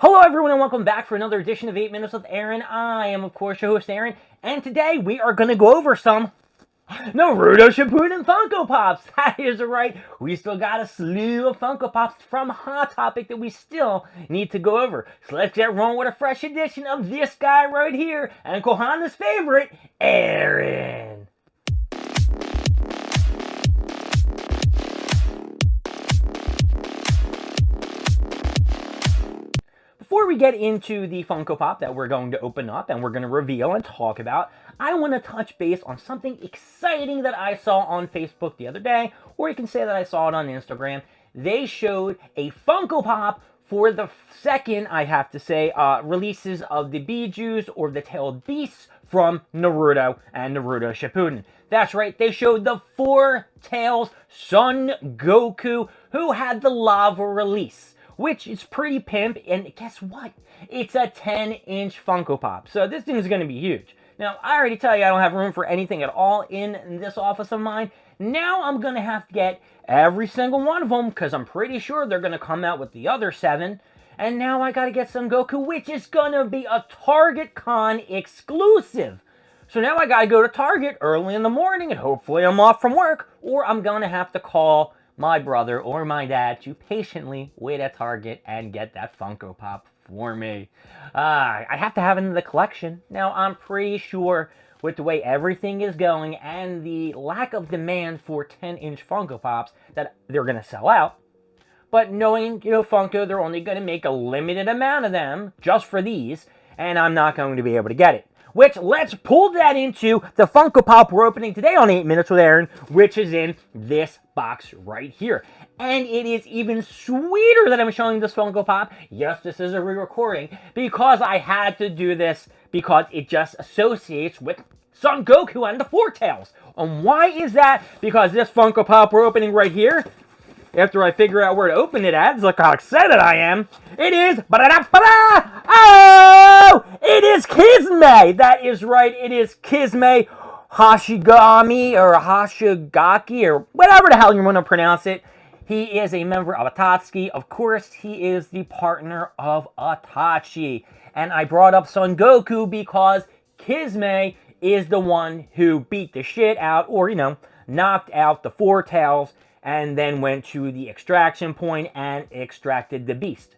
Hello everyone and welcome back for another edition of 8 Minutes with Aaron. I am of course your host Aaron, and today we are going to go over some Naruto Shippuden Funko Pops. That is right, we still got a slew of Funko Pops from Hot Topic that we still need to go over. So let's get rolling with a fresh edition of this guy right here, and Kohana's favorite, Aaron. Before we get into the Funko Pop that we're going to open up and we're going to reveal and talk about, I want to touch base on something exciting that I saw on Facebook the other day, or you can say that I saw it on Instagram. They showed a Funko Pop for the second, I have to say, releases of the Bijoos or the Tailed Beasts from Naruto and Naruto Shippuden. That's right, they showed the Four Tails Son Goku, who had the lava release, which is pretty pimp, and guess what? It's a 10-inch Funko Pop, so this thing is going to be huge. Now, I already tell you I don't have room for anything at all in this office of mine. Now I'm going to have to get every single one of them, because I'm pretty sure they're going to come out with the other 7. And now I got to get some Goku, which is going to be a Target Con exclusive. So now I got to go to Target early in the morning, and hopefully I'm off from work, or I'm going to have to call my brother or my dad to patiently wait at Target and get that Funko Pop for me. I have to have it in the collection. Now, I'm pretty sure with the way everything is going and the lack of demand for 10-inch Funko Pops that they're going to sell out. But knowing, Funko, they're only going to make a limited amount of them just for these, and I'm not going to be able to get it. Which, let's pull that into the Funko Pop we're opening today on 8 Minutes with Aaron, which is in this box right here. And it is even sweeter that I'm showing this Funko Pop. Yes, this is a re-recording, because I had to do this because it just associates with Son Goku and the Four Tails. And why is that? Because this Funko Pop we're opening right here, after I figure out where to open it at, look how excited I am. It is, oh, it is Kisame. That is right, it is Kisame Hoshigami, or Hoshigaki, or whatever the hell you want to pronounce it. He is a member of Itachi. Of course, he is the partner of Itachi. And I brought up Son Goku because Kisame is the one who beat the shit out, or, knocked out the Four Tails, and then went to the extraction point and extracted the beast.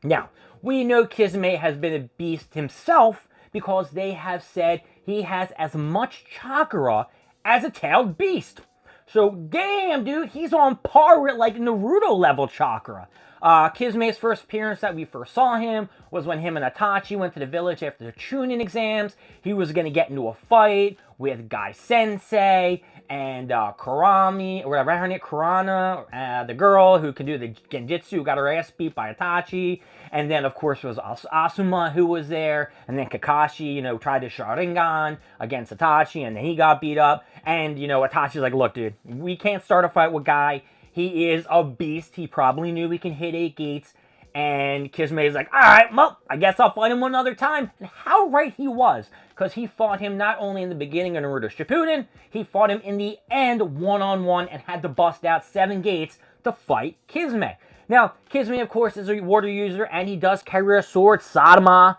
Now, we know Kisame has been a beast himself because they have said he has as much chakra as a tailed beast. So, damn, dude, he's on par with, like, Naruto level chakra. Kisame's first appearance that we first saw him was when him and Itachi went to the village after the Chunin exams. He was going to get into a fight with Guy Sensei and Kurami, or whatever her name, Kurana, the girl who can do the genjutsu, got her ass beat by Itachi. And then, of course, was Asuma who was there. And then Kakashi, tried to Sharingan against Itachi, and then he got beat up. And, Itachi's like, look, dude, we can't start a fight with Guy. He is a beast. He probably knew he can hit 8 gates. And Kisame is like, all right, well, I guess I'll fight him one other time. And how right he was, because he fought him not only in the beginning of Naruto Shippuden, he fought him in the end one-on-one and had to bust out 7 gates to fight Kisame. Now, Kisame, of course, is a water user, and he does carry a sword, Sadama.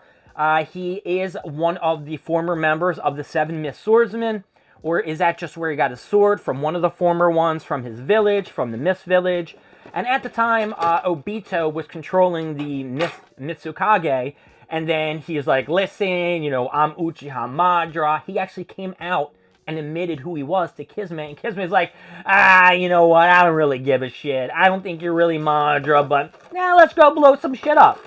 He is one of the former members of the 7 Mist Swordsmen. Or is that just where he got his sword? From one of the former ones from his village, from the Mist Village. And at the time, Obito was controlling the Mitsukage. And then he's like, listen, I'm Uchiha Madara. He actually came out and admitted who he was to Kisame. And Kisama's like, you know what? I don't really give a shit. I don't think you're really Madara, but let's go blow some shit up.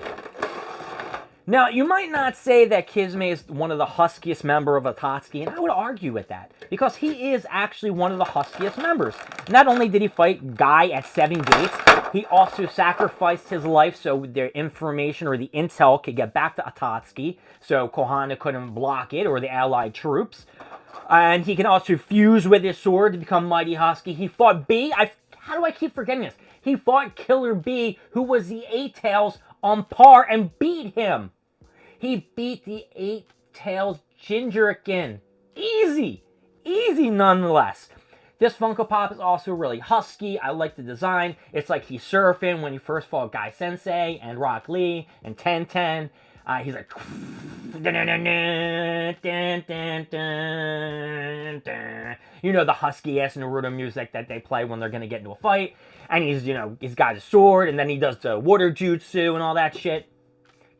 Now, you might not say that Kisame is one of the huskiest member of Itachi, and I would argue with that, because he is actually one of the huskiest members. Not only did he fight Guy at 7 gates, he also sacrificed his life so their information or the intel could get back to Itachi, so Kohana couldn't block it, or the allied troops. And he can also fuse with his sword to become Mighty Husky. He fought B. How do I keep forgetting this? He fought Killer B, who was the 8 Tails on par, and beat him. He beat the 8 Tails Jinchurikin. Easy. Easy nonetheless. This Funko Pop is also really husky. I like the design. It's like he's surfing when you first fought Guy Sensei and Rock Lee and Ten Ten. He's like, you know, the husky ass Naruto music that they play when they're gonna get into a fight. And he's, you know, he's got his sword, and then he does the water jutsu and all that shit.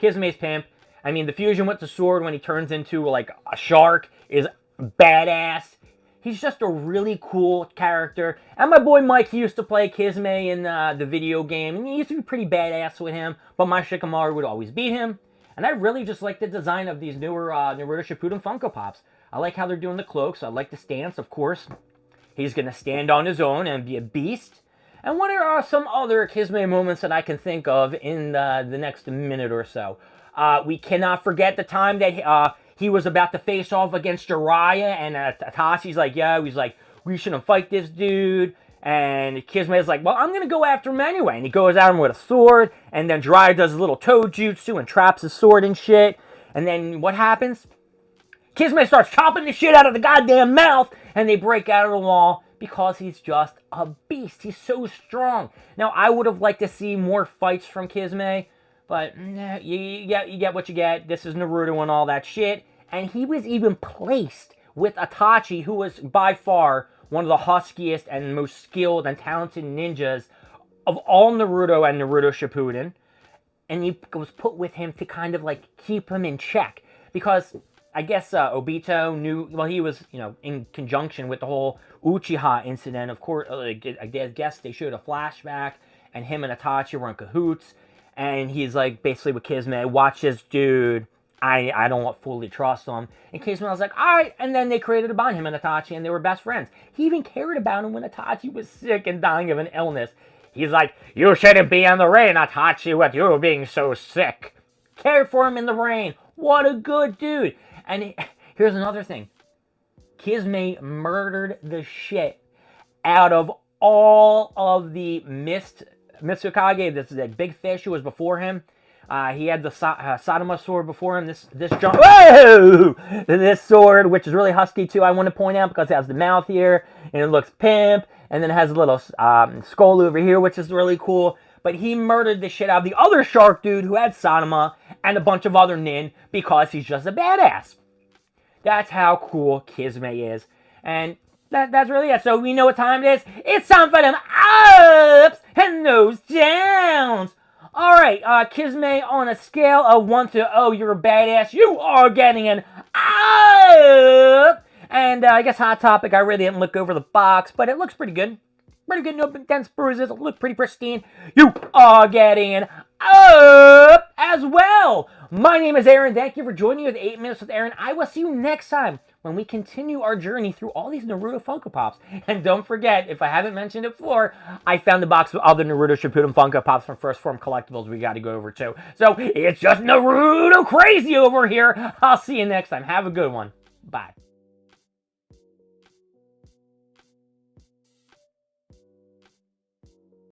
Kisame's pimp. I mean, the fusion with the sword when he turns into like a shark is badass. He's just a really cool character. And my boy Mike, he used to play Kisame in the video game, and he used to be pretty badass with him, but my Shikamaru would always beat him. And I really just like the design of these newer Naruto Shippuden Funko Pops. I like how they're doing the cloaks. I like the stance, of course. He's going to stand on his own and be a beast. And what are some other Kisame moments that I can think of in the next minute or so? We cannot forget the time that he was about to face off against Jiraiya, and Itachi's like, yeah, he's like, we shouldn't fight this dude. And Kisame's like, well, I'm going to go after him anyway. And he goes at him with a sword, and then Jiraiya does his little toe jutsu and traps his sword and shit. And then what happens? Kisame starts chopping the shit out of the goddamn mouth, and they break out of the wall because he's just a beast. He's so strong. Now, I would have liked to see more fights from Kisame, but you get what you get. This is Naruto and all that shit. And he was even placed with Itachi, who was by far one of the huskiest and most skilled and talented ninjas of all Naruto and Naruto Shippuden. And he was put with him to kind of like keep him in check. Because I guess Obito knew, well, he was, you know, in conjunction with the whole Uchiha incident. Of course, I guess they showed a flashback, and him and Itachi were in cahoots. And he's like, basically with Kisame, watch this dude. I don't fully trust him. And Kisame was like, all right. And then they created a bond, him and Itachi, and they were best friends. He even cared about him when Itachi was sick and dying of an illness. He's like, you shouldn't be in the rain, Itachi, with you being so sick. Cared for him in the rain. What a good dude. And here's another thing. Kisame murdered the shit out of all of the Mitsukage, this big fish who was before him. He had the Sadama sword before him. This sword, which is really husky too, I want to point out, because it has the mouth here, and it looks pimp, and then it has a little skull over here, which is really cool. But he murdered the shit out of the other shark dude who had Sadama and a bunch of other nin because he's just a badass. That's how cool Kisame is. And that's really it. So we know what time it is. It's time for them ups and those downs. Alright, Kisame, on a scale of 1 to 0, you're a badass. You are getting an up. And I guess Hot Topic, I really didn't look over the box, but it looks pretty good. Pretty good, no dense bruises. It look pretty pristine. You are getting an up as well. My name is Aaron. Thank you for joining me with 8 Minutes with Aaron. I will see you next time when we continue our journey through all these Naruto Funko Pops. And don't forget, if I haven't mentioned it before, I found the box of other Naruto Shippuden Funko Pops from First Form Collectibles we got to go over too. So it's just Naruto crazy over here. I'll see you next time. Have a good one. Bye.